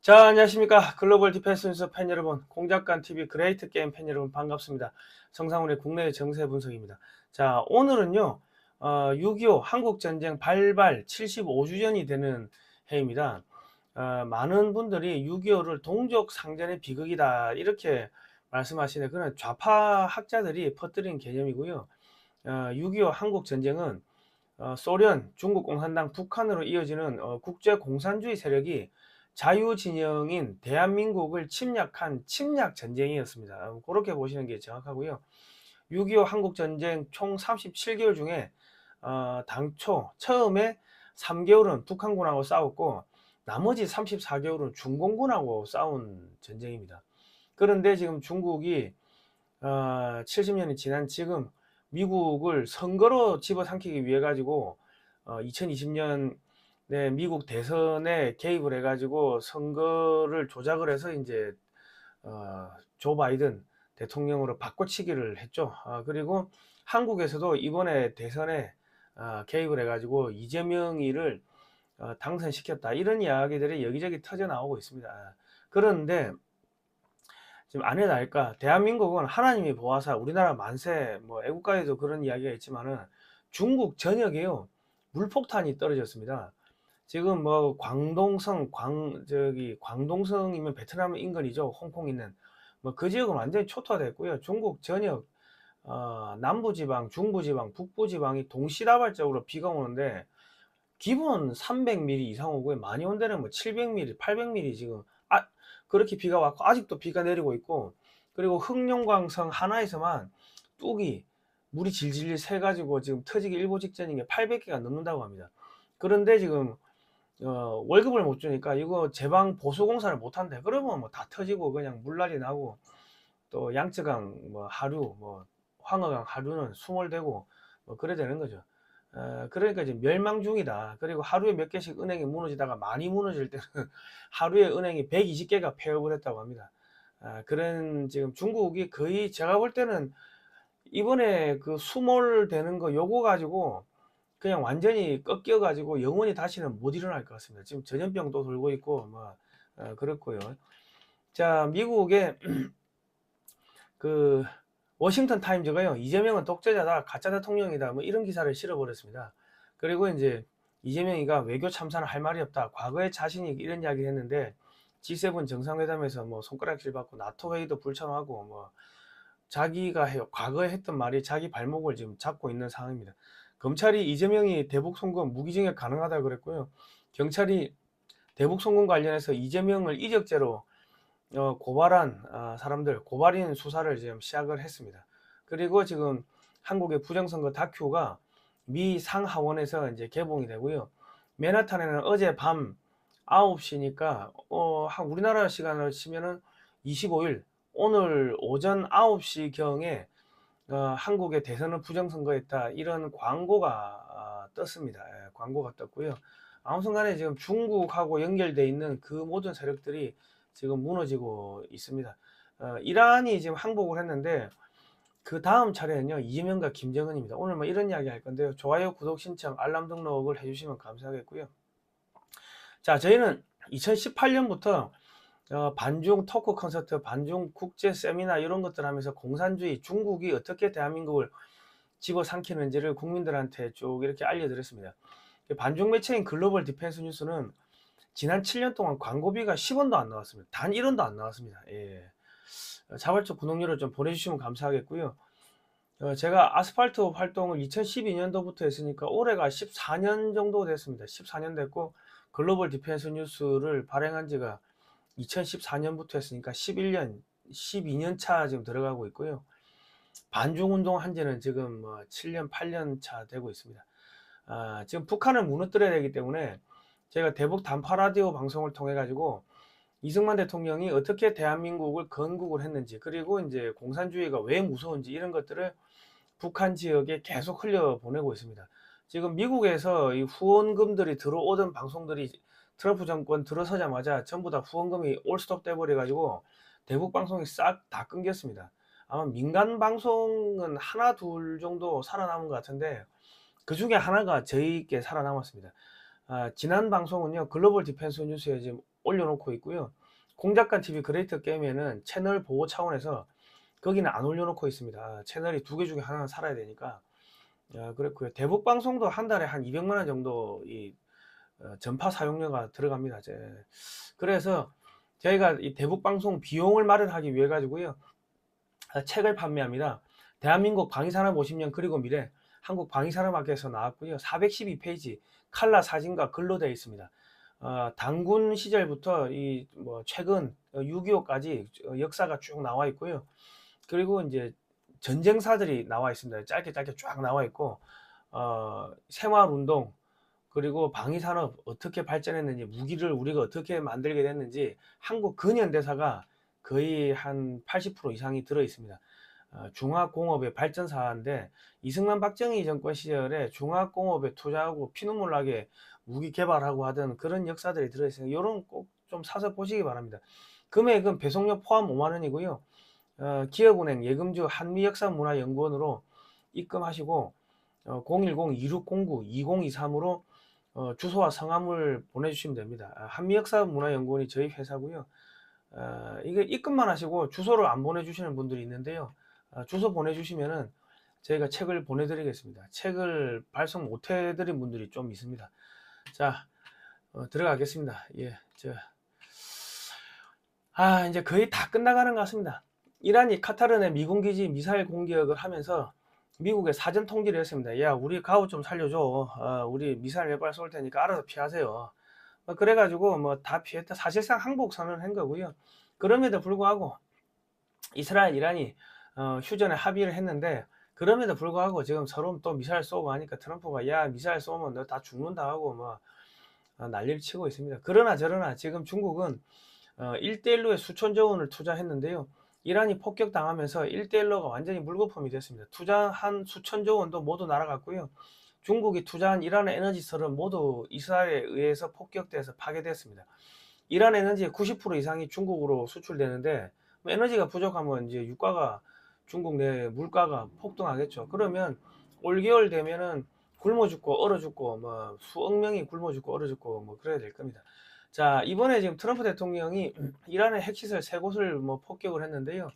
자, 안녕하십니까. 글로벌 디펜스 뉴스 팬 여러분, 공작관 TV 그레이트 게임 팬 여러분 반갑습니다. 정상훈의 국내 정세 분석입니다. 자, 오늘은요, 6.25 한국전쟁 발발 75주년이 되는 해입니다. 많은 분들이 6.25를 동족 상전의 비극이다, 이렇게 말씀하시는 그런 좌파 학자들이 퍼뜨린 개념이고요. 6.25 한국전쟁은 소련, 중국 공산당, 북한으로 이어지는 국제 공산주의 세력이 자유진영인 대한민국을 침략한 침략 전쟁이었습니다. 그렇게 보시는 게 정확하고요. 6.25 한국전쟁 총 37개월 중에 당초 처음에 3개월은 북한군하고 싸웠고 나머지 34개월은 중공군하고 싸운 전쟁입니다. 그런데 지금 중국이 70년이 지난 지금 미국을 선거로 집어삼키기 위해 가지고 2020년 미국 대선에 개입을 해가지고 선거를 조작을 해서 이제 조 바이든 대통령으로 바꿔치기를 했죠. 그리고 한국에서도 이번에 대선에 개입을 해가지고 이재명이를 당선시켰다, 이런 이야기들이 여기저기 터져 나오고 있습니다. 그런데 지금 아니나 다를까 대한민국은 하나님이 보아사 우리나라 만세, 뭐 애국가에도 그런 이야기가 있지만은 중국 전역에요 물폭탄이 떨어졌습니다. 지금 뭐 광동성이면 베트남 인근이죠. 홍콩 있는 뭐 그 지역은 완전히 초토화됐고요. 중국 전역 남부지방, 중부지방, 북부지방이 동시다발적으로 비가 오는데 기본 300mm 이상 오고요. 많이 온 데는 뭐 700mm, 800mm 지금 그렇게 비가 왔고 아직도 비가 내리고 있고, 그리고 흑룡강성 하나에서만 뚝이 물이 질질 새 가지고 지금 터지기 일보 직전인 게 800개가 넘는다고 합니다. 그런데 지금 월급을 못 주니까 이거 제방 보수 공사를 못 한대. 그러면 뭐 다 터지고 그냥 물난리 나고, 또 양쯔강 뭐 하류, 뭐 황허강 하류는 수몰되고 뭐 그래 되는 거죠. 그러니까 지금 멸망 중이다. 그리고 하루에 몇 개씩 은행이 무너지다가 많이 무너질 때는 하루에 은행이 120개가 폐업을 했다고 합니다. 그런 지금 중국이 거의 제가 볼 때는 이번에 그 수몰되는 거 요거 가지고 그냥 완전히 꺾여 가지고 영원히 다시는 못 일어날 것 같습니다. 지금 전염병도 돌고 있고 뭐 그렇고요. 자, 미국의 그 워싱턴 타임즈가요, 이재명은 독재자다, 가짜 대통령이다, 뭐 이런 기사를 실어버렸습니다. 그리고 이제 이재명이가 외교 참사는 할 말이 없다, 과거에 자신이 이런 이야기를 했는데 G7 정상회담에서 뭐 손가락질 받고 나토 회의도 불참하고 뭐 자기가 과거에 했던 말이 자기 발목을 지금 잡고 있는 상황입니다. 검찰이 이재명이 대북 송금 무기징역 가능하다고 그랬고요. 경찰이 대북 송금 관련해서 이재명을 이적죄로 고발한 사람들 고발인 수사를 지금 시작을 했습니다. 그리고 지금 한국의 부정선거 다큐가 미 상하원에서 이제 개봉이 되고요. 맨하탄에는 어제 밤 9시니까 우리나라 시간으로 치면은 25일 오늘 오전 9시경에 한국의 대선은 부정선거였다, 이런 광고가 떴습니다. 예, 광고가 떴고요. 아무튼 간에 지금 중국하고 연결돼 있는 그 모든 세력들이 지금 무너지고 있습니다. 이란이 지금 항복을 했는데 그 다음 차례는요 이재명과 김정은입니다. 오늘 뭐 이런 이야기 할 건데요. 좋아요, 구독, 신청, 알람 등록을 해주시면 감사하겠고요. 자, 저희는 2018년부터 반중 토크 콘서트, 반중 국제 세미나 이런 것들 하면서 공산주의, 중국이 어떻게 대한민국을 집어삼키는지를 국민들한테 쭉 이렇게 알려드렸습니다. 반중 매체인 글로벌 디펜스 뉴스는 지난 7년 동안 광고비가 10원도 안 나왔습니다. 단 1원도 안 나왔습니다. 예. 자발적 구독료를 좀 보내주시면 감사하겠고요. 제가 아스팔트 활동을 2012년도부터 했으니까 올해가 14년 정도 됐습니다. 14년 됐고 글로벌 디펜스 뉴스를 발행한 지가 2014년부터 했으니까 11년, 12년 차 지금 들어가고 있고요. 반중 운동 한 지는 지금 뭐 7년, 8년 차 되고 있습니다. 지금 북한을 무너뜨려야 되기 때문에 제가 대북 단파 라디오 방송을 통해 가지고 이승만 대통령이 어떻게 대한민국을 건국을 했는지, 그리고 이제 공산주의가 왜 무서운지 이런 것들을 북한 지역에 계속 흘려보내고 있습니다. 지금 미국에서 이 후원금들이 들어오던 방송들이 트럼프 정권 들어서자마자 전부 다 후원금이 올스톱 돼버려 가지고 대북 방송이 싹 다 끊겼습니다. 아마 민간 방송은 하나 둘 정도 살아남은 것 같은데 그 중에 하나가 저희께 살아남았습니다. 지난 방송은요 글로벌 디펜스 뉴스에 지금 올려놓고 있고요. 공작관 TV 그레이트 게임에는 채널 보호 차원에서 거기는 안 올려놓고 있습니다. 채널이 2개 중에 하나는 살아야 되니까. 그렇고요. 대북 방송도 한 달에 한 200만 원 정도 이 전파 사용료가 들어갑니다. 그래서 저희가 이 대북 방송 비용을 마련하기 위해 가지고요. 책을 판매합니다. 대한민국 방위산업 50년 그리고 미래 한국 방위산업학에서 나왔고요. 412페이지 칼라 사진과 글로 되어 있습니다. 당군 시절부터 이 뭐 최근 6.25까지 역사가 쭉 나와 있고요. 그리고 이제 전쟁사들이 나와 있습니다. 짧게 쫙 나와 있고 새마을운동 그리고 방위산업 어떻게 발전했는지 무기를 우리가 어떻게 만들게 됐는지 한국 근현대사가 거의 한 80% 이상이 들어 있습니다. 중화공업의 발전사인데 이승만 박정희 정권 시절에 중화공업에 투자하고 피눈물 나게 무기 개발하고 하던 그런 역사들이 들어있으니까 이런 꼭 좀 사서 보시기 바랍니다. 금액은 배송료 포함 5만 원이고요. 기업은행 예금주 한미역사문화연구원으로 입금하시고 010-2609-2023으로 주소와 성함을 보내주시면 됩니다. 한미역사문화연구원이 저희 회사고요. 이게 입금만 하시고 주소를 안 보내주시는 분들이 있는데요. 주소 보내주시면은 저희가 책을 보내드리겠습니다. 책을 발송 못 해드린 분들이 좀 있습니다. 자, 들어가겠습니다. 예, 이제 거의 다 끝나가는 것 같습니다. 이란이 카타르 내 미군 기지 미사일 공격을 하면서 미국에 사전 통지를 했습니다. 야, 우리 가우 좀 살려줘. 우리 미사일 몇 발 쏠 테니까 알아서 피하세요. 그래가지고 뭐 다 피했다. 사실상 항복 선언을 한 거고요. 그럼에도 불구하고 이스라엘, 이란이 휴전에 합의를 했는데 그럼에도 불구하고 지금 서로 또 미사일 쏘고 하니까 트럼프가 야, 미사일 쏘면 너 다 죽는다 하고 뭐 난리를 치고 있습니다. 그러나 저러나 지금 중국은 1대1로에 수천조 원을 투자했는데요. 이란이 폭격당하면서 1대1로가 완전히 물거품이 됐습니다. 투자한 수천조 원도 모두 날아갔고요. 중국이 투자한 이란의 에너지설은 모두 이스라엘에 의해서 폭격돼서 파괴됐습니다. 이란 에너지의 90% 이상이 중국으로 수출되는데 에너지가 부족하면 이제 유가가 중국 내 물가가 폭등하겠죠. 그러면 올겨울 되면은 굶어 죽고 얼어 죽고 뭐 수억 명이 굶어 죽고 얼어 죽고 뭐 그래야 될 겁니다. 자, 이번에 지금 트럼프 대통령이 이란의 핵시설 3곳을 뭐 폭격을 했는데요.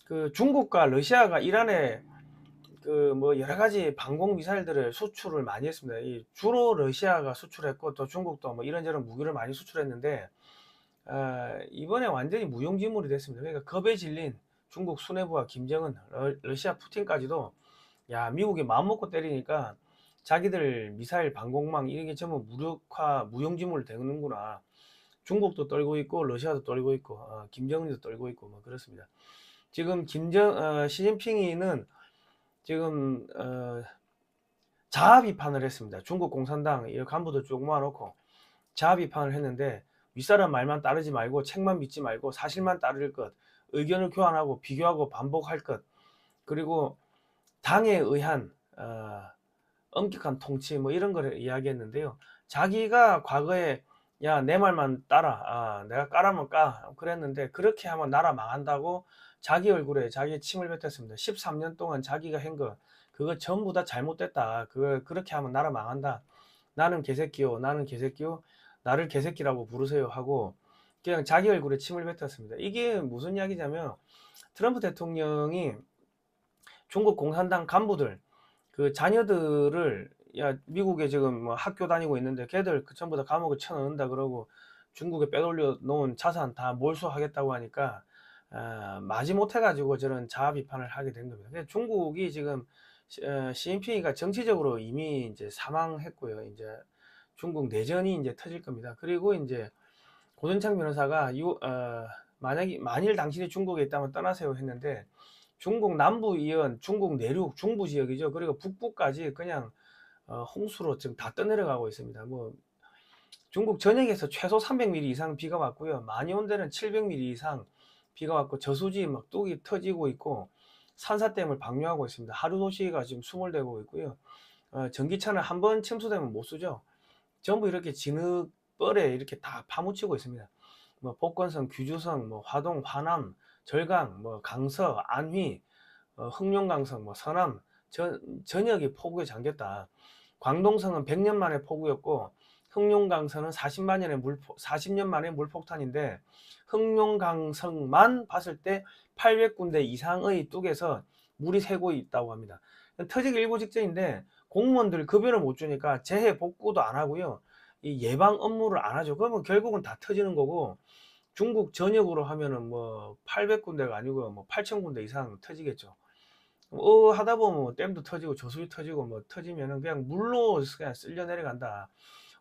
그 중국과 러시아가 이란에 그 뭐 여러 가지 방공 미사일들을 수출을 많이 했습니다. 주로 러시아가 수출했고 또 중국도 뭐 이런저런 무기를 많이 수출했는데 이번에 완전히 무용지물이 됐습니다. 그러니까 겁에 질린 중국 수뇌부와 김정은, 러시아 푸틴까지도 야, 미국이 마음먹고 때리니까 자기들 미사일 방공망 이런 게 전부 무력화 무용지물 되는구나. 중국도 떨고 있고 러시아도 떨고 있고 김정은도 떨고 있고 뭐 그렇습니다. 지금 시진핑이는 지금 자아 비판을 했습니다. 중국 공산당 이 간부들 쭉 모아놓고 자아 비판을 했는데 윗사람 말만 따르지 말고 책만 믿지 말고 사실만 따를 것, 의견을 교환하고 비교하고 반복할 것, 그리고 당에 의한 엄격한 통치 뭐 이런 걸 이야기했는데요. 자기가 과거에 야, 내 말만 따라 내가 까라면 까 그랬는데 그렇게 하면 나라 망한다고 자기 얼굴에 자기의 침을 뱉었습니다. 13년 동안 자기가 한 거 그거 전부 다 잘못됐다. 그렇게 하면 나라 망한다. 나는 개새끼요, 나는 개새끼요, 나를 개새끼라고 부르세요 하고 그냥 자기 얼굴에 침을 뱉었습니다. 이게 무슨 이야기냐면 트럼프 대통령이 중국 공산당 간부들 그 자녀들을 야, 미국에 지금 뭐 학교 다니고 있는데 걔들 전부 다 감옥에 쳐넣는다 그러고 중국에 빼돌려 놓은 자산 다 몰수하겠다고 하니까 마지못해 가지고 저런 자아 비판을 하게 된 겁니다. 근데 중국이 지금 시진핑이가 정치적으로 이미 이제 사망했고요. 이제 중국 내전이 이제 터질 겁니다. 그리고 이제 고전창 변호사가 만일 당신이 중국에 있다면 떠나세요 했는데 중국 남부 이은 중국 내륙 중부 지역이죠. 그리고 북부까지 그냥 홍수로 지금 다 떠내려가고 있습니다. 뭐 중국 전역에서 최소 300mm 이상 비가 왔고요. 많이 온 데는 700mm 이상 비가 왔고 저수지 막 뚝이 터지고 있고 산사댐을 방류하고 있습니다. 하루 도시가 지금 수몰되고 있고요. 전기차는 한 번 침수되면 못 쓰죠. 전부 이렇게 진흙벌에 이렇게 다 파묻히고 있습니다. 뭐 복건성, 규주성, 뭐 화동, 화남, 절강, 뭐 강서, 안휘, 흑룡강성, 뭐 서남 전역이 폭우에 잠겼다. 광동성은 100년 만에 폭우였고 흑룡강성은 40년 만에 물폭탄인데 흑룡강성만 봤을 때 800군데 이상의 뚝에서 물이 새고 있다고 합니다. 터지기 일보 직전인데 공무원들 급여를 못 주니까 재해 복구도 안 하고요. 이 예방 업무를 안 하죠. 그러면 결국은 다 터지는 거고, 중국 전역으로 하면은 뭐 800군데가 아니고 뭐 8,000군데 이상 터지겠죠. 하다 보면 뭐 댐도 터지고 저수지 터지고 뭐 터지면은 그냥 물로 그냥 쓸려 내려간다.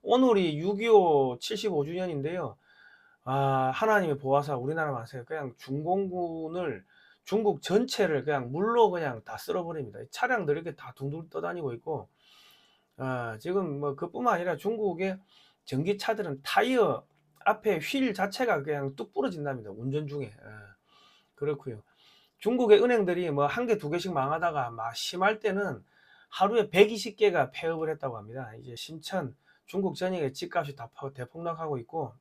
오늘이 6.25 75주년인데요. 하나님의 보화사 우리나라 만세, 그냥 중공군을, 중국 전체를 그냥 물로 그냥 다 쓸어버립니다. 차량들이 이렇게 다 둥둥 떠다니고 있고, 지금 뭐 그뿐만 아니라 중국의 전기차들은 타이어 앞에 휠 자체가 그냥 뚝 부러진답니다. 운전 중에. 그렇고요. 중국의 은행들이 뭐 한 개, 두 개씩 망하다가 막 심할 때는 하루에 120개가 폐업을 했다고 합니다. 이제 신천, 중국 전역의 집값이 다 대폭락하고 있고,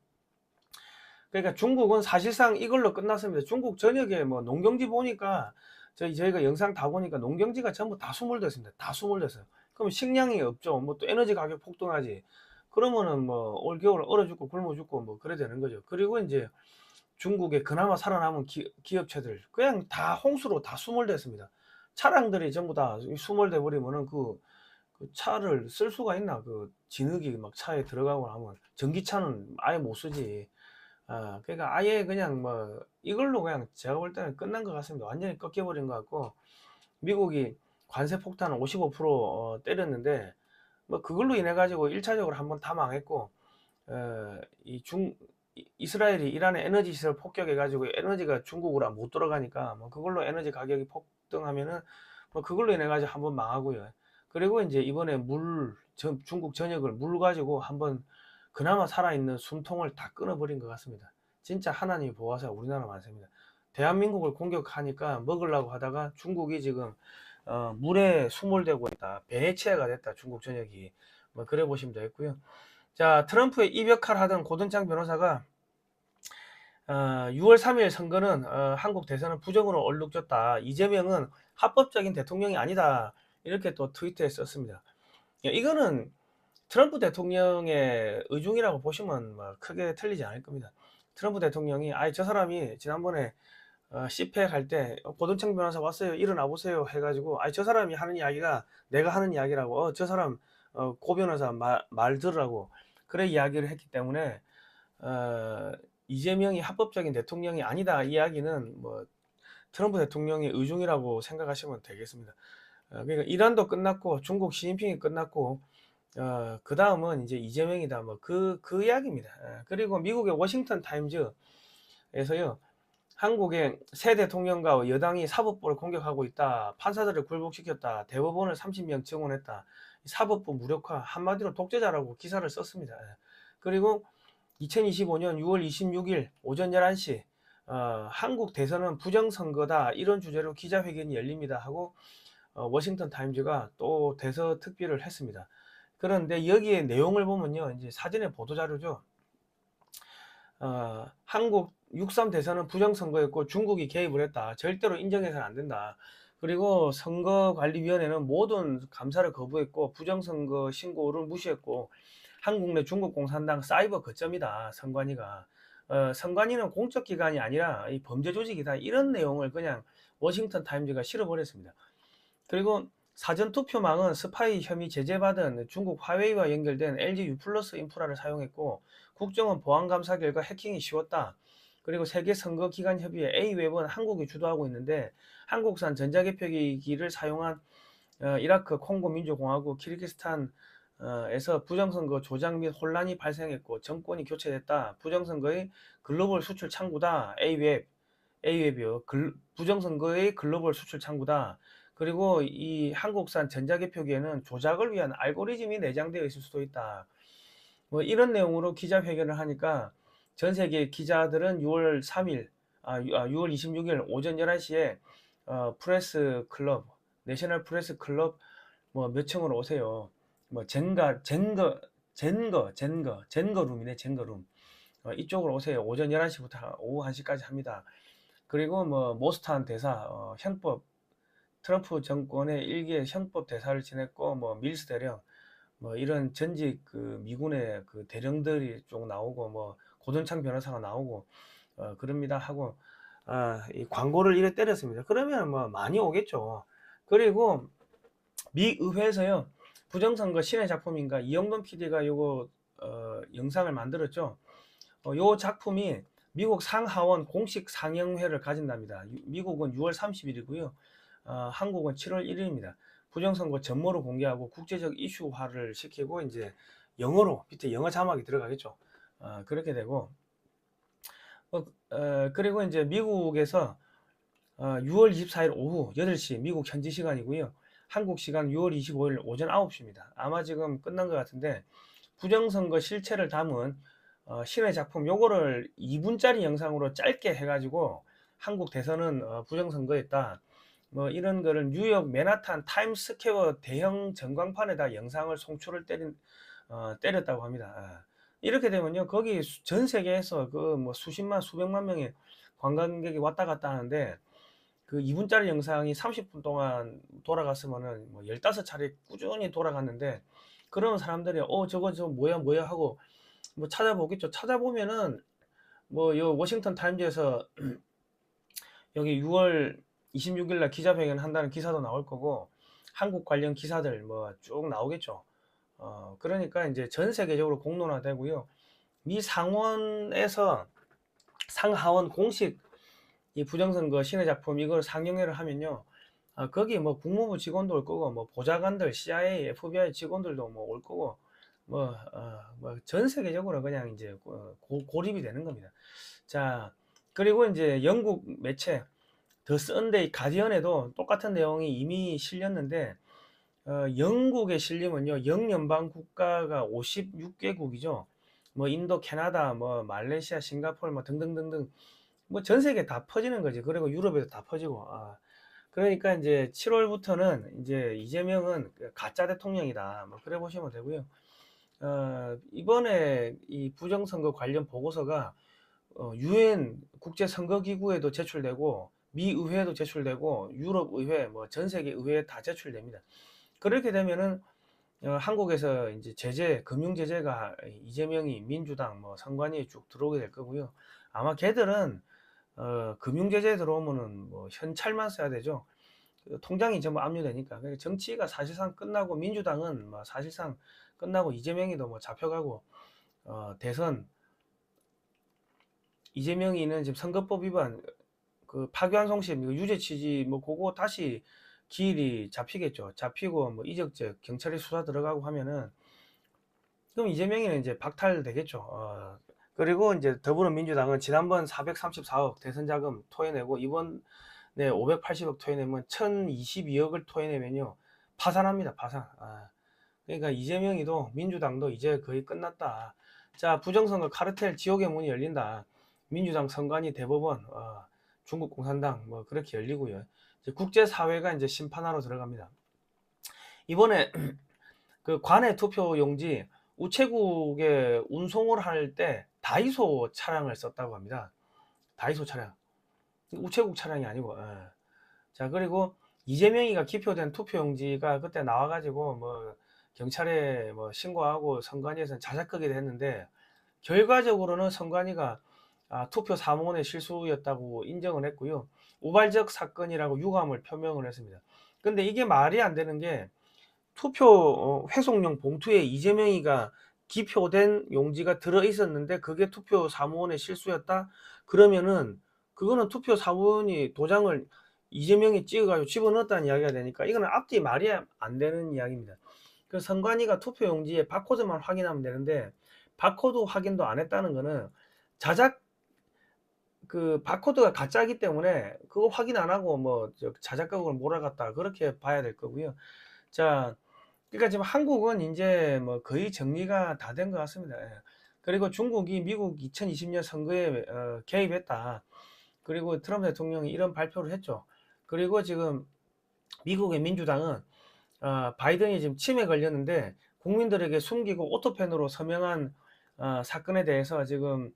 그러니까 중국은 사실상 이걸로 끝났습니다. 중국 전역에 뭐 농경지 보니까 저희가 영상 다 보니까 농경지가 전부 다 수몰됐습니다. 다 수몰됐어요. 그럼 식량이 없죠. 뭐 또 에너지 가격 폭등하지. 그러면은 뭐 올겨울 얼어 죽고 굶어 죽고 뭐 그래 되는 거죠. 그리고 이제 중국에 그나마 살아남은 기업체들 그냥 다 홍수로 다 수몰됐습니다. 차량들이 전부 다 수몰돼 버리면은 그 차를 쓸 수가 있나? 그 진흙이 막 차에 들어가고 나면 전기차는 아예 못 쓰지. 그러니까 아예 그냥 뭐 이걸로 그냥 제가 볼 때는 끝난 것 같습니다. 완전히 꺾여버린 것 같고, 미국이 관세 폭탄을 55% 때렸는데 뭐 그걸로 인해 가지고 1차적으로 한번 다 망했고, 이스라엘이 이란의 에너지 시설 폭격해 가지고 에너지가 중국으로 못 들어가니까 뭐 그걸로 에너지 가격이 폭등하면은 뭐 그걸로 인해 가지고 한번 망하고요. 그리고 이제 이번에 중국 전역을 물 가지고 한번 그나마 살아있는 숨통을 다 끊어버린 것 같습니다. 진짜 하나님이 보아서 우리나라 만세입니다. 대한민국을 공격하니까 먹으려고 하다가 중국이 지금 물에 수몰되고 있다. 베네치아가 됐다. 중국 전역이. 뭐 그래 보시면 되겠고요. 자, 트럼프의 이벽할 하던 고든장 변호사가 6월 3일 선거는 한국 대선은 부정으로 얼룩졌다. 이재명은 합법적인 대통령이 아니다. 이렇게 또 트위터에 썼습니다. 이거는 트럼프 대통령의 의중이라고 보시면 뭐 크게 틀리지 않을 겁니다. 트럼프 대통령이 저 사람이 지난번에 CPEC 할 때 고든창 변호사 왔어요. 일어나 보세요 해가지고 저 사람이 하는 이야기가 내가 하는 이야기라고, 저 사람 고 변호사 말 들으라고 그래 이야기를 했기 때문에 이재명이 합법적인 대통령이 아니다 이야기는 뭐 트럼프 대통령의 의중이라고 생각하시면 되겠습니다. 그러니까 이란도 끝났고 중국 시진핑이 끝났고 그 다음은 이제 이재명이다. 뭐 그 이야기입니다. 그리고 미국의 워싱턴 타임즈에서요, 한국의 새 대통령과 여당이 사법부를 공격하고 있다. 판사들을 굴복시켰다. 대법원을 30명 증원했다. 사법부 무력화, 한마디로 독재자라고 기사를 썼습니다. 그리고 2025년 6월 26일 오전 11시 한국 대선은 부정선거다. 이런 주제로 기자회견이 열립니다. 하고 워싱턴 타임즈가 또 대선 특비를 했습니다. 그런데 여기에 내용을 보면요, 이제 사전에 보도자료죠. 한국 6.3 대선은 부정선거였고 중국이 개입을 했다. 절대로 인정해서는 안 된다. 그리고 선거관리위원회는 모든 감사를 거부했고 부정선거 신고를 무시했고 한국 내 중국공산당 사이버 거점이다. 선관위가. 선관위는 공적기관이 아니라 이 범죄 조직이다. 이런 내용을 그냥 워싱턴 타임즈가 실어버렸습니다. 그리고 사전투표망은 스파이 혐의 제재받은 중국 화웨이와 연결된 LG U+ 인프라를 사용했고 국정원 보안감사 결과 해킹이 쉬웠다. 그리고 세계선거기관협의회 A웹은 한국이 주도하고 있는데 한국산 전자개표기기를 사용한 이라크, 콩고 민주공화국, 키르기스탄에서 부정선거 조작 및 혼란이 발생했고 정권이 교체됐다. 부정선거의 글로벌 수출 창구다. A웹이요. 부정선거의 글로벌 수출 창구다. 그리고 이 한국산 전자개표기에는 조작을 위한 알고리즘이 내장되어 있을 수도 있다. 뭐 이런 내용으로 기자회견을 하니까 전 세계 기자들은 6월 26일 오전 11시에 프레스 클럽, 내셔널 프레스 클럽 뭐 몇 층으로 오세요. 뭐 젠거룸이네, 젠거룸. 이쪽으로 오세요. 오전 11시부터 오후 1시까지 합니다. 그리고 뭐 모스탄 대사, 형법, 트럼프 정권의 일개 형법 대사를 지냈고 뭐 밀스 대령, 뭐 이런 전직 그 미군의 그 대령들이 쭉 나오고 뭐 고전창 변호사가 나오고 그럽니다 하고 이 광고를 이래 때렸습니다. 그러면 뭐 많이 오겠죠. 그리고 미 의회에서요 부정선거 신의 작품인가 이영돈 PD가 요거 영상을 만들었죠. 요 작품이 미국 상하원 공식 상영회를 가진답니다. 미국은 6월 30일이고요. 한국은 7월 1일입니다. 부정선거 전모로 공개하고 국제적 이슈화를 시키고 이제 영어로 밑에 영어 자막이 들어가겠죠. 그렇게 되고 그리고 이제 미국에서 6월 24일 오후 8시 미국 현지 시간이고요. 한국 시간 6월 25일 오전 9시입니다. 아마 지금 끝난 것 같은데 부정선거 실체를 담은 신의 작품 요거를 2분짜리 영상으로 짧게 해가지고 한국 대선은 부정선거였다. 뭐 이런 거를 뉴욕 맨하탄 타임스퀘어 대형 전광판에다 영상을 송출을 때렸다고 합니다. 이렇게 되면요 거기 전 세계에서 그 뭐 수십만 수백만 명의 관광객이 왔다 갔다 하는데 그 2분짜리 영상이 30분 동안 돌아갔으면은 뭐 15차례 꾸준히 돌아갔는데 그런 사람들이 저거 뭐야 하고 뭐 찾아보겠죠. 찾아보면은 뭐 요 워싱턴 타임즈에서 여기 6월 26일 날 기자회견 한다는 기사도 나올 거고 한국 관련 기사들 뭐 쭉 나오겠죠. 그러니까 이제 전 세계적으로 공론화되고요. 미 상원에서 상하원 공식 이 부정선거 신의 작품 이걸 상영회를 하면요. 거기 뭐 국무부 직원도 올 거고 뭐 보좌관들 CIA, FBI 직원들도 뭐 올 거고 뭐 전 세계적으로 그냥 이제 고립이 되는 겁니다. 자, 그리고 이제 영국 매체 더 선데이 가디언에도 똑같은 내용이 이미 실렸는데 영국에 실리면요 영연방 국가가 56개국이죠. 뭐 인도, 캐나다, 뭐 말레이시아, 싱가포르 뭐 등등등등 뭐 전 세계 다 퍼지는 거지. 그리고 유럽에도 다 퍼지고. 그러니까 이제 7월부터는 이제 이재명은 가짜 대통령이다. 뭐 그래 보시면 되고요. 이번에 이 부정선거 관련 보고서가 UN 국제선거기구에도 제출되고 미 의회에도 제출되고 유럽 의회 뭐 전 세계 의회에 다 제출됩니다. 그렇게 되면은 한국에서 이제 금융 제재가 이재명이 민주당 뭐 선관위에 쭉 들어오게 될 거고요. 아마 걔들은 금융 제재 들어오면은 뭐 현찰만 써야 되죠. 통장이 전부 압류되니까. 그러니까 정치가 사실상 끝나고 민주당은 뭐 사실상 끝나고 이재명이도 뭐 잡혀가고 대선 이재명이는 지금 선거법 위반 그 파기환송심 유죄 취지 뭐 그거 다시 기일이 잡히겠죠. 잡히고 뭐 이적죄 경찰이 수사 들어가고 하면은 그럼 이재명이는 이제 박탈되겠죠. 그리고 이제 더불어민주당은 지난번 434억 대선 자금 토해내고 이번에 580억 토해내면 1022억을 토해내면요 파산합니다. 파산. 그러니까 이재명이도 민주당도 이제 거의 끝났다. 자, 부정선거 카르텔 지옥의 문이 열린다. 민주당 선관위 대법원 중국 공산당 뭐 그렇게 열리고요. 이제 국제사회가 이제 심판하러 들어갑니다. 이번에 그 관내 투표 용지 우체국에 운송을 할 때 다이소 차량을 썼다고 합니다. 다이소 차량. 우체국 차량이 아니고. 자, 그리고 이재명이가 기표된 투표용지가 그때 나와가지고 뭐 경찰에 뭐 신고하고 선관위에서는 자작극이를 했는데 결과적으로는 선관위가 투표 사무원의 실수였다고 인정을 했고요. 우발적 사건이라고 유감을 표명을 했습니다. 근데 이게 말이 안 되는 게 투표 회송용 봉투에 이재명이가 기표된 용지가 들어 있었는데 그게 투표 사무원의 실수였다? 그러면은 그거는 투표 사무원이 도장을 이재명이 찍어가지고 집어넣었다는 이야기가 되니까 이거는 앞뒤 말이 안 되는 이야기입니다. 그 선관위가 투표 용지에 바코드만 확인하면 되는데 바코드 확인도 안 했다는 거는 그 바코드가 가짜이기 때문에 그거 확인 안 하고 뭐 자작극을 몰아갔다 그렇게 봐야 될 거고요. 자, 그러니까 지금 한국은 이제 뭐 거의 정리가 다 된 것 같습니다. 그리고 중국이 미국 2020년 선거에 개입했다. 그리고 트럼프 대통령이 이런 발표를 했죠. 그리고 지금 미국의 민주당은 바이든이 지금 치매 걸렸는데 국민들에게 숨기고 오토펜으로 서명한 사건에 대해서 지금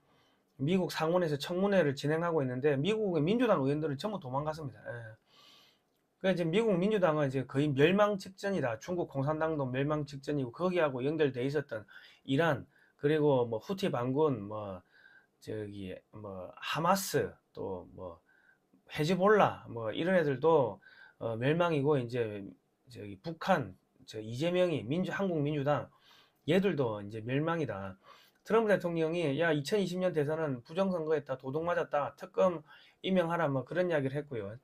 미국 상원에서 청문회를 진행하고 있는데 미국의 민주당 의원들은 전부 도망갔습니다. 그 이제 미국 민주당은 이제 거의 멸망 직전이다. 중국 공산당도 멸망 직전이고 거기하고 연결돼 있었던 이란 그리고 뭐 후티 반군 뭐 저기 뭐 하마스 또 뭐 헤즈볼라 뭐 이런 애들도 멸망이고 이제 저기 북한 저 이재명이 한국 민주당 얘들도 이제 멸망이다. 트럼프 대통령이 야 2020년 대선은 부정선거했다 도둑 맞았다 특검 임명하라 뭐 그런 이야기를 했고요.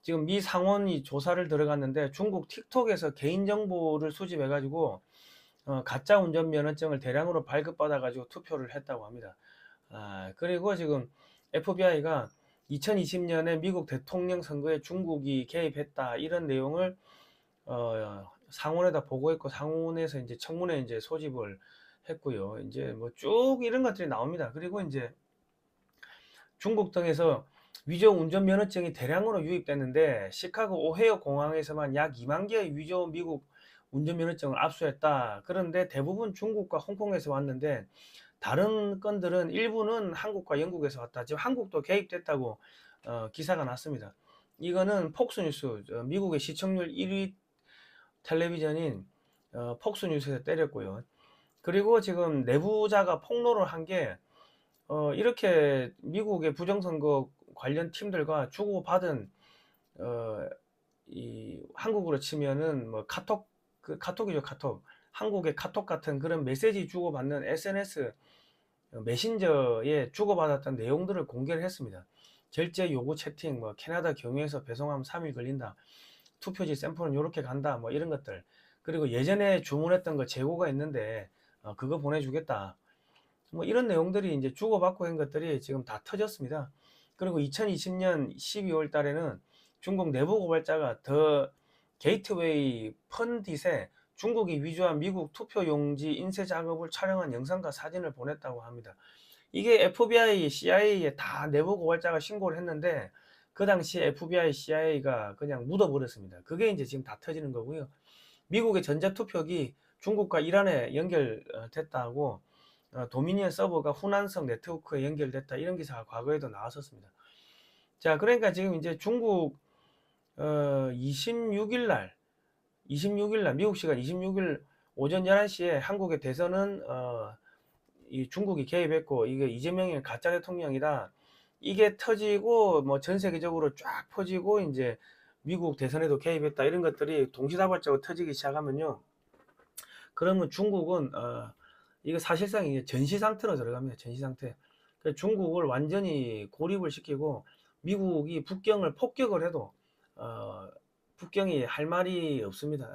지금 미 상원이 조사를 들어갔는데 중국 틱톡에서 개인정보를 수집해가지고 가짜 운전면허증을 대량으로 발급받아가지고 투표를 했다고 합니다. 그리고 지금 FBI가 2020년에 미국 대통령 선거에 중국이 개입했다 이런 내용을 상원에다 보고했고 상원에서 이제 청문회 이제 소집을 했고요. 이제 뭐 쭉 이런 것들이 나옵니다. 그리고 이제 중국 등에서 위조 운전면허증이 대량으로 유입됐는데 시카고 오헤어 공항에서만 약 2만 개의 위조 미국 운전면허증을 압수했다. 그런데 대부분 중국과 홍콩에서 왔는데 다른 건들은 일부는 한국과 영국에서 왔다. 지금 한국도 개입됐다고 기사가 났습니다. 이거는 폭스뉴스 미국의 시청률 1위 텔레비전인 폭스뉴스에서 때렸고요. 그리고 지금 내부자가 폭로를 한 게 이렇게 미국의 부정선거 관련 팀들과 주고받은 이 한국으로 치면은 뭐 카톡이죠, 카톡. 한국의 카톡 같은 그런 메시지 주고받는 SNS 메신저에 주고받았던 내용들을 공개를 했습니다. 결제 요구 채팅, 뭐 캐나다 경유해서 배송하면 3일 걸린다. 투표지 샘플은 이렇게 간다. 뭐 이런 것들. 그리고 예전에 주문했던 거 재고가 있는데 그거 보내주겠다. 뭐 이런 내용들이 이제 주고받고 한 것들이 지금 다 터졌습니다. 그리고 2020년 12월 달에는 중국 내부 고발자가 더 게이트웨이 펀딧에 중국이 위조한 미국 투표용지 인쇄 작업을 촬영한 영상과 사진을 보냈다고 합니다. 이게 FBI, CIA에 다 내부 고발자가 신고를 했는데 그 당시 FBI, CIA가 그냥 묻어버렸습니다. 그게 이제 지금 다 터지는 거고요. 미국의 전자투표기 중국과 이란에 연결됐다고 도미니언 서버가 후난성 네트워크에 연결됐다 이런 기사가 과거에도 나왔었습니다. 자, 그러니까 지금 이제 중국 26일 날 미국 시간 26일 오전 11시에 한국의 대선은 이 중국이 개입했고 이게 이재명이 가짜 대통령이다. 이게 터지고 뭐 전 세계적으로 쫙 퍼지고 이제 미국 대선에도 개입했다 이런 것들이 동시다발적으로 터지기 시작하면요. 그러면 중국은 이거 사실상 이제 전시 상태로 들어갑니다. 전시 상태. 그러니까 중국을 완전히 고립을 시키고 미국이 북경을 폭격을 해도 북경이 할 말이 없습니다.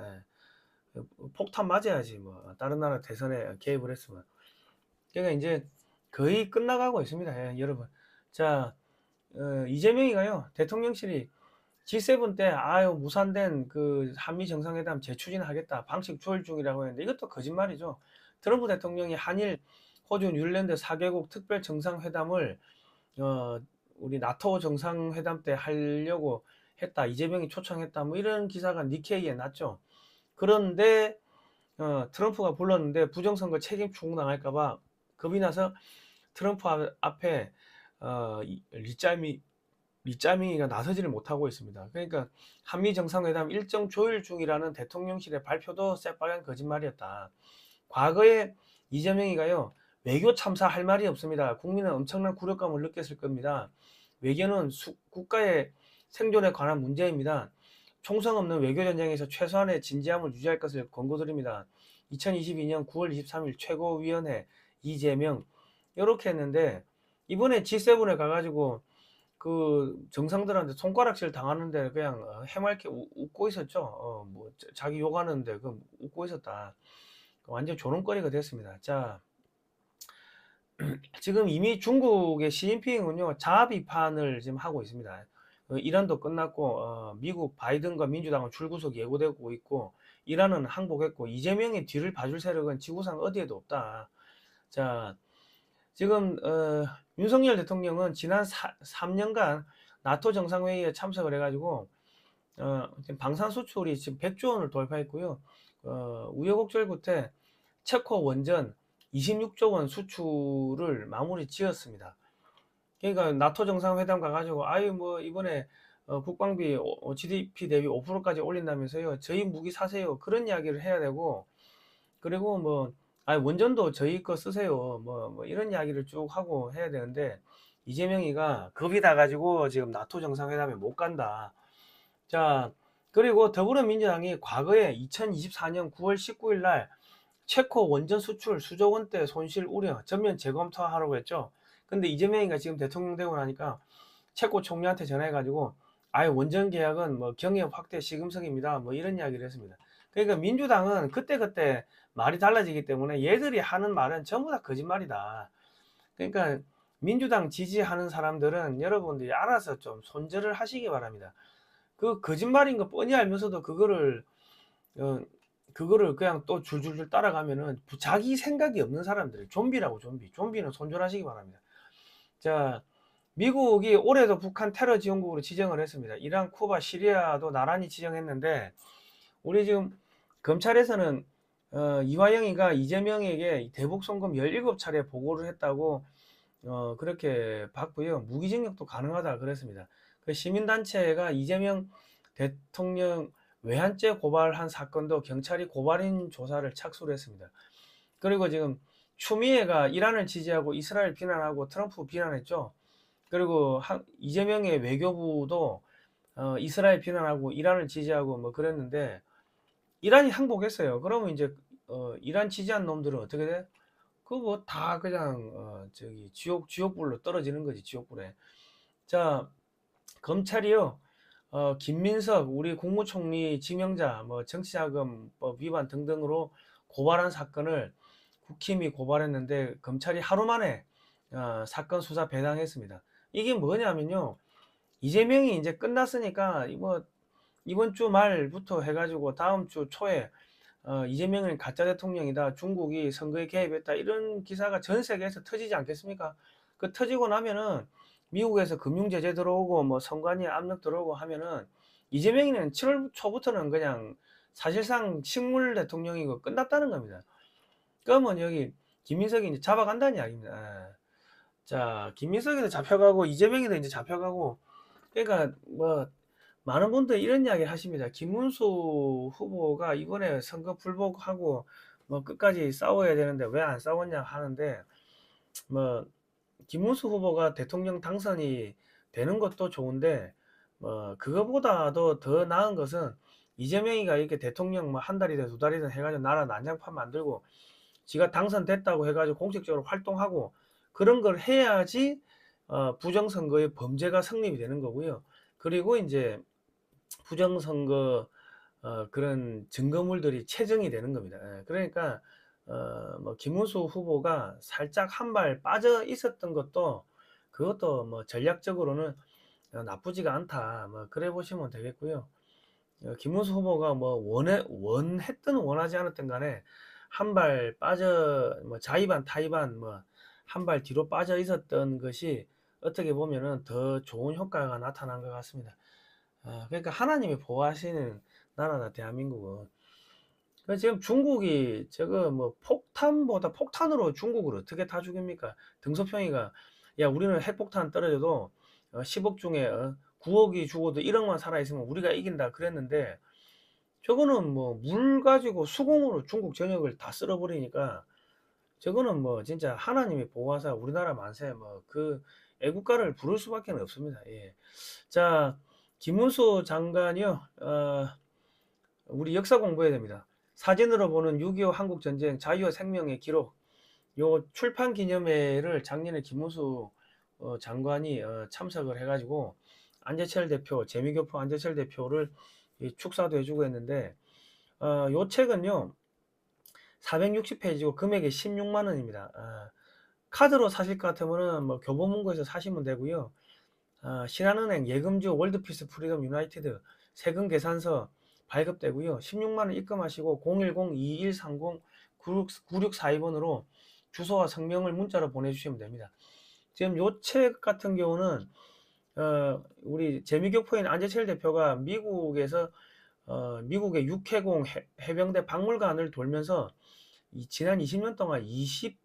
예. 폭탄 맞아야지 뭐 다른 나라 대선에 개입을 했으면. 그러니까 이제 거의 끝나가고 있습니다. 예, 여러분. 자, 이재명이가요 대통령실이 G7 때 아유 무산된 그 한미 정상회담 재추진하겠다 방식 조율 중이라고 했는데 이것도 거짓말이죠. 트럼프 대통령이 한일, 호주, 뉴질랜드 4개국 특별 정상회담을 우리 나토 정상회담 때 하려고 했다. 이재명이 초청했다. 뭐 이런 기사가 니케이에 났죠. 그런데 트럼프가 불렀는데 부정선거 책임 추궁당할까봐 겁이 나서 트럼프 앞에 리짜미가 나서지를 못하고 있습니다. 그러니까 한미 정상회담 일정 조율 중이라는 대통령실의 발표도 새빨간 거짓말이었다. 과거에 이재명이가요 외교 참사 할 말이 없습니다. 국민은 엄청난 굴욕감을 느꼈을 겁니다. 외교는 국가의 생존에 관한 문제입니다. 총성 없는 외교전쟁에서 최소한의 진지함을 유지할 것을 권고드립니다. 2022년 9월 23일 최고위원회 이재명 이렇게 했는데 이번에 G7에 가가지고 그 정상들한테 손가락질 당하는데 그냥 해맑게 웃고 있었죠. 뭐 자기 욕하는데 그 웃고 있었다. 완전 조롱거리가 됐습니다. 자, 지금 이미 중국의 시진핑은요 자아 비판을 지금 하고 있습니다. 이란도 끝났고 미국 바이든과 민주당은 줄구석 예고되고 있고 이란은 항복했고 이재명의 뒤를 봐줄 세력은 지구상 어디에도 없다. 자, 지금 윤석열 대통령은 지난 3년간 나토 정상회의에 참석을 해가지고 방산 수출이 지금 100조 원을 돌파했고요. 우여곡절 끝에 체코 원전 26조 원 수출을 마무리 지었습니다. 그러니까 나토 정상회담 가가지고 아유 뭐 이번에 국방비 GDP 대비 5%까지 올린다면서요. 저희 무기 사세요. 그런 이야기를 해야 되고, 그리고 뭐, 원전도 저희 거 쓰세요. 뭐 이런 이야기를 쭉 하고 해야 되는데, 이재명이가 겁이 나가지고 지금 나토 정상회담에 못 간다. 자, 그리고 더불어민주당이 과거에 2024년 9월 19일 날 체코 원전 수출 수조 원대 손실 우려 전면 재검토하라고 했죠. 근데 이재명이가 지금 대통령 되고 나니까 체코 총리한테 전화해가지고 아예 원전 계약은 뭐 경협 확대 시금석입니다. 뭐 이런 이야기를 했습니다. 그러니까 민주당은 그때그때 말이 달라지기 때문에 얘들이 하는 말은 전부 다 거짓말이다. 그러니까 민주당 지지하는 사람들은 여러분들이 알아서 좀 손절을 하시기 바랍니다. 그 거짓말인 거 뻔히 알면서도 어, 그거를 그냥 또 줄줄줄 따라가면은 자기 생각이 없는 사람들이 좀비라고 좀비는 손절하시기 바랍니다. 자, 미국이 올해도 북한 테러 지원국으로 지정을 했습니다. 이란, 쿠바, 시리아도 나란히 지정했는데 우리 지금 검찰에서는 이화영이가 이재명에게 대북 송금 17차례 보고를 했다고 그렇게 봤고요. 무기징역도 가능하다 그랬습니다. 그 시민단체가 이재명 대통령 외환죄 고발한 사건도 경찰이 고발인 조사를 착수를 했습니다. 그리고 지금 추미애가 이란을 지지하고 이스라엘 비난하고 트럼프 비난했죠. 그리고 이재명의 외교부도 이스라엘 비난하고 이란을 지지하고 뭐 그랬는데 이란이 항복했어요. 그러면 이제 이란 지지한 놈들은 어떻게 돼? 그거 뭐 다 그냥 저기 지옥불로 떨어지는 거지, 지옥불에. 자, 검찰이요. 김민석 우리 국무총리 지명자 뭐 정치자금법 위반 등등으로 고발한 사건을 국힘이 고발했는데 검찰이 하루 만에 사건 수사 배당했습니다. 이게 뭐냐면요. 이재명이 이제 끝났으니까 이번 주 말부터 해가지고 다음 주 초에 이재명은 가짜 대통령이다. 중국이 선거에 개입했다. 이런 기사가 전 세계에서 터지지 않겠습니까? 그 터지고 나면은 미국에서 금융 제재 들어오고 뭐 선관위 압력 들어오고 하면은 이재명이는 7월 초부터는 그냥 사실상 식물 대통령이고 끝났다는 겁니다. 그러면 여기 김민석이 이제 잡아간다는 이야기입니다. 자, 김민석이도 잡혀가고 이재명이도 이제 잡혀가고 그러니까 뭐 많은 분들이 이런 이야기를 하십니다. 김문수 후보가 이번에 선거 불복하고 뭐 끝까지 싸워야 되는데 왜 안 싸웠냐 하는데 뭐 김문수 후보가 대통령 당선이 되는 것도 좋은데 뭐 그거보다도 더 나은 것은 이재명이가 이렇게 대통령 뭐 한 달이든 두 달이든 해가지고 나라 난장판 만들고 지가 당선됐다고 해가지고 공식적으로 활동하고 그런 걸 해야지 부정선거의 범죄가 성립이 되는 거고요. 그리고 이제 부정선거 그런 증거물들이 체증이 되는 겁니다. 예, 그러니까 뭐 김문수 후보가 살짝 한 발 빠져 있었던 것도 그것도 뭐 전략적으로는 나쁘지가 않다. 뭐 그래 보시면 되겠고요. 김문수 후보가 뭐 원했든 원하지 않았든 간에 한 발 빠져 뭐 자의반 타의반 뭐 한 발 뒤로 빠져 있었던 것이 어떻게 보면은 더 좋은 효과가 나타난 것 같습니다. 그러니까 하나님이 보호하시는 나라다 대한민국은. 그래서 지금 중국이 저거 뭐 폭탄보다 폭탄으로 중국을 어떻게 다 죽입니까? 등소평이가 야 우리는 핵폭탄 떨어져도 10억 중에 9억이 죽어도 1억만 살아있으면 우리가 이긴다 그랬는데 저거는 뭐 물 가지고 수공으로 중국 전역을 다 쓸어버리니까 저거는 뭐 진짜 하나님이 보호하사 우리나라 만세 뭐 그 애국가를 부를 수밖에 없습니다. 예. 자, 김문수 장관이요. 우리 역사 공부해야 됩니다. 사진으로 보는 6.25 한국전쟁 자유와 생명의 기록 요 출판 기념회를 작년에 김문수 장관이 참석을 해가지고 안재철 대표, 재미교포 안재철 대표를 축사도 해주고 했는데 요 책은요 460페이지고 금액이 16만 원입니다. 카드로 사실 것 같으면은 뭐 교보문고에서 사시면 되고요. 신한은행, 예금주, 월드피스, 프리덤 유나이티드, 세금 계산서 발급되고요. 16만 원 입금하시고 010-2130-9642번으로 주소와 성명을 문자로 보내주시면 됩니다. 지금 요 책 같은 경우는 우리 재미교포인 안재철 대표가 미국에서 미국의 육해공 해병대 박물관을 돌면서 지난 20년 동안 20억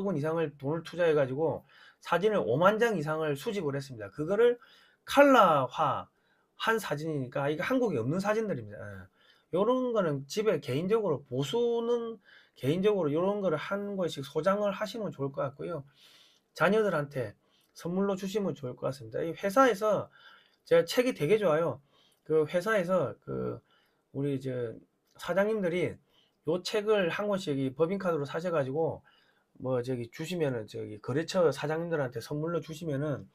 원 이상을 돈을 투자해 가지고 사진을 5만 장 이상을 수집을 했습니다. 그거를 칼라화 한 사진이니까 이거 한국에 없는 사진들입니다. 요런 거는 집에 개인적으로 보수는 개인적으로 요런 거를 한 권씩 소장을 하시면 좋을 것 같고요. 자녀들한테 선물로 주시면 좋을 것 같습니다. 이 회사에서 제가 책이 되게 좋아요. 그 회사에서 그 우리 저 사장님들이 요 책을 한 권씩 이 법인카드로 사셔가지고 뭐 저기 주시면은 저기 거래처 사장님들한테 선물로 주시면은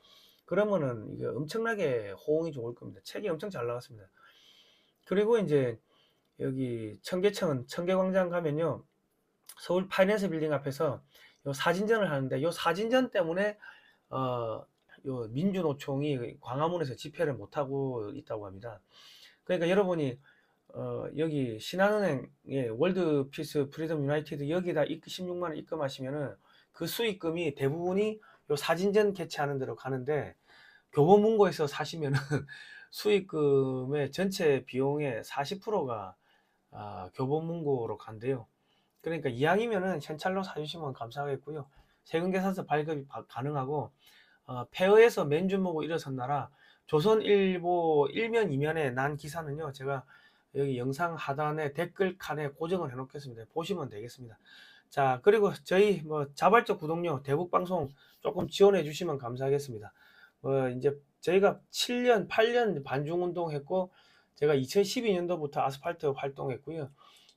그러면은 이게 엄청나게 호응이 좋을 겁니다. 책이 엄청 잘 나왔습니다. 그리고 이제 여기 청계천 청계광장 가면요 서울 파이낸스 빌딩 앞에서 요 사진전을 하는데 요 사진전 때문에 요 민주노총이 광화문에서 집회를 못하고 있다고 합니다. 그러니까 여러분이 여기 신한은행에 월드피스 프리덤 유나이티드 여기다 16만 원 입금하시면은 그 수익금이 대부분이 요 사진전 개최하는 데로 가는데 교보문고에서 사시면은 수익금의 전체 비용의 40%가 교보문고로 간대요. 그러니까 이왕이면은 현찰로 사주시면 감사하겠고요. 세금계산서 발급이 가능하고 폐허에서 맨주먹고 일어섰나라 조선일보 1면 2면에 난 기사는요. 제가 여기 영상 하단에 댓글 칸에 고정을 해 놓겠습니다. 보시면 되겠습니다. 자, 그리고 저희 뭐 자발적 구독료 대북방송 조금 지원해 주시면 감사하겠습니다. 이제 저희가 7년, 8년 반중운동 했고 제가 2012년도부터 아스팔트 활동했고요.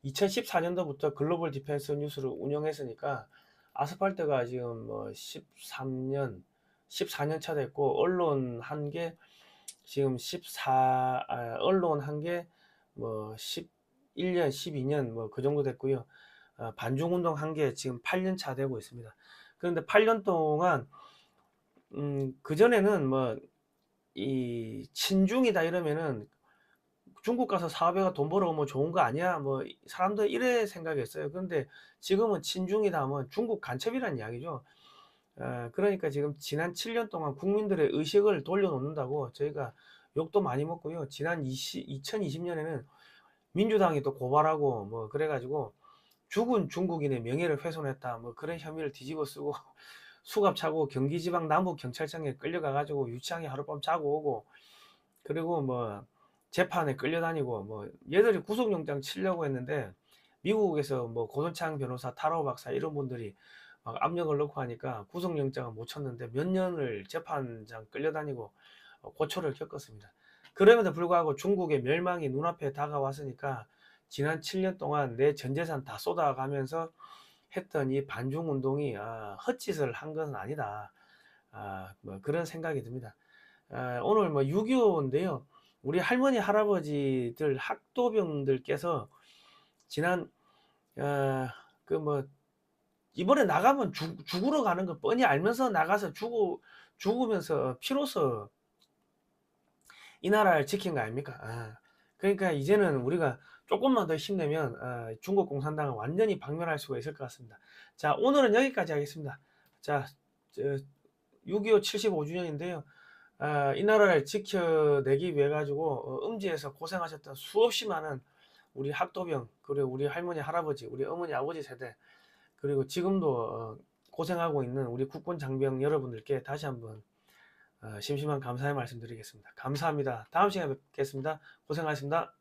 2014년도부터 글로벌 디펜스 뉴스를 운영했으니까 아스팔트가 지금 뭐 14년 차 됐고 언론 한 게 지금 언론 한 게 뭐 11년, 12년 뭐 그 정도 됐고요. 반중운동 한 게 지금 8년 차 되고 있습니다. 그런데 8년 동안 그전에는 뭐 이 친중이다 이러면은 중국 가서 사업해가 돈 벌어오면 좋은 거 아니야? 뭐 사람들 이래 생각했어요. 그런데 지금은 친중이다 하면 중국 간첩이라는 이야기죠. 그러니까 지금 지난 7년 동안 국민들의 의식을 돌려놓는다고 저희가 욕도 많이 먹고요. 지난 2020년에는 민주당이 또 고발하고 뭐 그래가지고 죽은 중국인의 명예를 훼손했다 뭐 그런 혐의를 뒤집어 쓰고 수갑차고 경기지방 남부경찰청에 끌려가가지고 유치장에 하룻밤 자고 오고 그리고 뭐 재판에 끌려다니고 뭐 얘들이 구속영장 치려고 했는데 미국에서 뭐 고선창 변호사 타로 박사 이런 분들이 막 압력을 넣고 하니까 구속영장을 못 쳤는데 몇 년을 재판장 끌려다니고 고초를 겪었습니다. 그럼에도 불구하고 중국의 멸망이 눈앞에 다가왔으니까 지난 7년 동안 내 전재산 다 쏟아가면서 했던 이 반중운동이 헛짓을 한 것은 아니다. 뭐 그런 생각이 듭니다. 오늘 뭐 6.25인데요. 우리 할머니 할아버지들 학도병들께서 지난 그 뭐 이번에 나가면 죽으러 가는 거 뻔히 알면서 나가서 죽으면서 피로써 이 나라를 지킨 거 아닙니까? 그러니까 이제는 우리가 조금만 더 힘내면 중국 공산당을 완전히 박멸할 수가 있을 것 같습니다. 자, 오늘은 여기까지 하겠습니다. 자, 6.25 75주년인데요. 이 나라를 지켜내기 위해 가지고 음지에서 고생하셨던 수없이 많은 우리 학도병 그리고 우리 할머니 할아버지 우리 어머니 아버지 세대 그리고 지금도 고생하고 있는 우리 국군 장병 여러분들께 다시 한번 심심한 감사의 말씀 드리겠습니다. 감사합니다. 다음 시간에 뵙겠습니다. 고생하셨습니다.